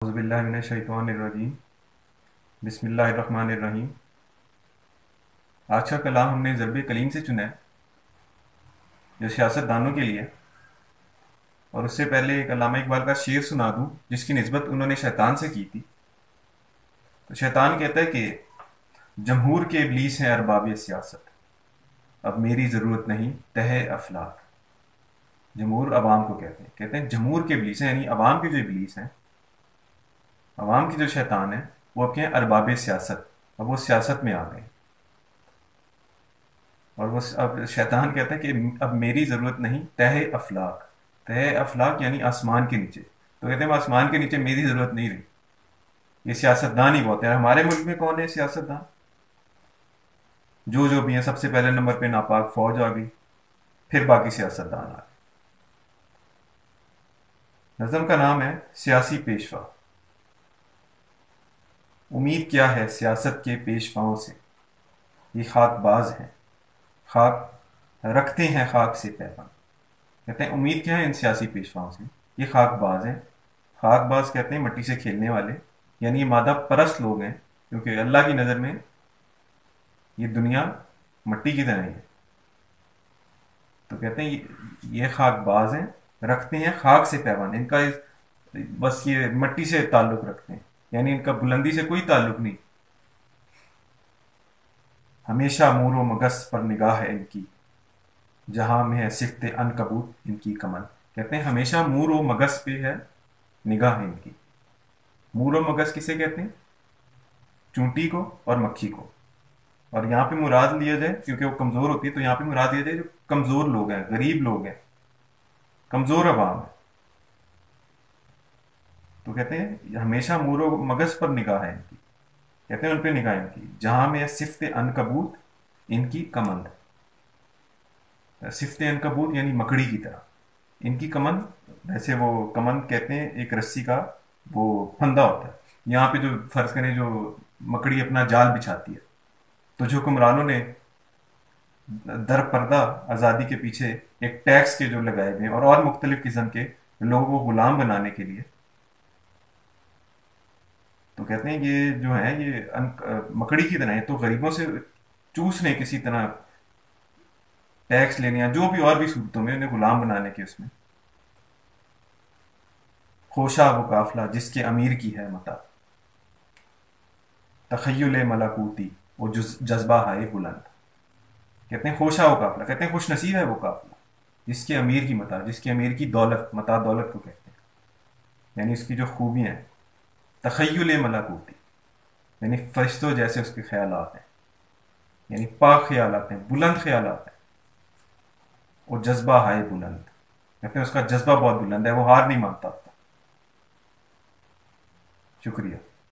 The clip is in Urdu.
اعوذ باللہ من الشیطان الرجیم بسم اللہ الرحمن الرحیم۔ آج کا کلام ہم نے ضرب کلیم سے چنا ہے جو سیاست دانوں کے لیے، اور اس سے پہلے ایک علامہ اقبال کا شعر سنا دوں جس کی نسبت انہوں نے شیطان سے کی تھی۔ تو شیطان کہتا ہے کہ جمہور کے ابلیس ہیں ارباب سیاست، اب میری ضرورت نہیں تہہ افلاک۔ جمہور عوام کو کہتے ہیں جمہور کے ابلیس ہیں، یعنی عوام کے جو ابلیس ہیں، عوام کی جو شیطان ہے وہ اب کہیں ارباب سیاست، اب وہ سیاست میں آ گئے۔ اور وہ اب شیطان کہتا ہے کہ اب میری ضرورت نہیں تہہ افلاک۔ تہہ افلاک یعنی آسمان کے نیچے، تو کہتے ہیں آسمان کے نیچے میری ضرورت نہیں رہی، یہ سیاست دان ہی بہت ہے۔ ہمارے ملک میں کون ہے سیاست دان؟ جو بھی ہیں، سب سے پہلے نمبر پہ ناپاک فوج آ گئی، پھر باقی سیاست دان آ گئے۔ نظم کا نام ہے سیاسی پیشوا۔ امید کیا ہے سیاست کے پیشواؤں سے، یہ خاک باز ہیں، خاک رکھتے ہیں خاک سے پیغام۔ کہتے ہیں امید کیا ہے ان سیاسی پیشواؤں سے، یہ خاک باز ہیں۔ خاک باز کہتے ہیں مٹی سے کھیلنے والے، یعنی یہ مادہ پرست لوگ ہیں، کیونکہ اللہ کی نظر میں یہ دنیا مٹی کی طرح ہی ہے۔ تو کہتے ہیں یہ خاک باز ہیں، رکھتے ہیں خاک سے پیوند، ان کا بس یہ مٹی سے تعلق رکھتے ہیں، یعنی ان کا بلندی سے کوئی تعلق نہیں۔ ہمیشہ مور و مگس پر نگاہ ہے ان کی، جہاں میں ہے صفت عنکبوت ان کی کمن۔ کہتے ہیں ہمیشہ مور و مگس پہ ہے نگاہ ان کی۔ مور و مگس کسے کہتے ہیں؟ چونٹی کو اور مکھی کو۔ اور یہاں پہ مراد لیا جائے، کیونکہ وہ کمزور ہوتی ہے، تو یہاں پہ مراد لیا جائے جو کمزور لوگ ہیں، غریب لوگ ہیں، کمزور عوام ہے۔ تو کہتے ہیں ہمیشہ مور و مگس پر نگاہ ہے ان کی، کہتے ہیں ان پہ نگاہ ان کی، جہاں میں صفت عنکبوت ان کی کمند۔ صفت عنکبوت یعنی مکڑی کی طرح ان کی کمند۔ ویسے وہ کمند کہتے ہیں ایک رسی کا وہ پھندا ہوتا ہے، یہاں پہ جو فرض کریں جو مکڑی اپنا جال بچھاتی ہے، تو جو حکمرانوں نے در پردہ آزادی کے پیچھے ایک ٹیکس کے جو لگائے ہوئے ہیں، اور مختلف قسم کے لوگوں کو غلام بنانے کے لیے، تو کہتے ہیں یہ جو ہے یہ مکڑی کی طرح ہے، تو غریبوں سے چوسنے کسی طرح ٹیکس لینے، یا جو بھی اور بھی صورتوں میں انہیں غلام بنانے کے اس میں۔ خوشا وہ قافلہ جس کے امیر کی ہے متا، تخیل ملکوتی وہ جذبہ ہائے بلند۔ کہتے ہیں خوشا وہ قافلہ، کہتے ہیں خوش نصیب ہے وہ قافلہ جس کے امیر کی متا، جس کے امیر کی دولت، متا دولت کو کہتے ہیں، یعنی اس کی جو خوبیاں ہیں۔ تخیل ملکوتی یعنی فرشتوں جیسے اس کے خیالات ہیں، یعنی پاک خیالات ہیں، بلند خیالات ہیں۔ وہ جذبہ ہائے بلند، کہتے ہیں اس کا جذبہ بہت بلند ہے، وہ ہار نہیں مانتا۔ شکریہ۔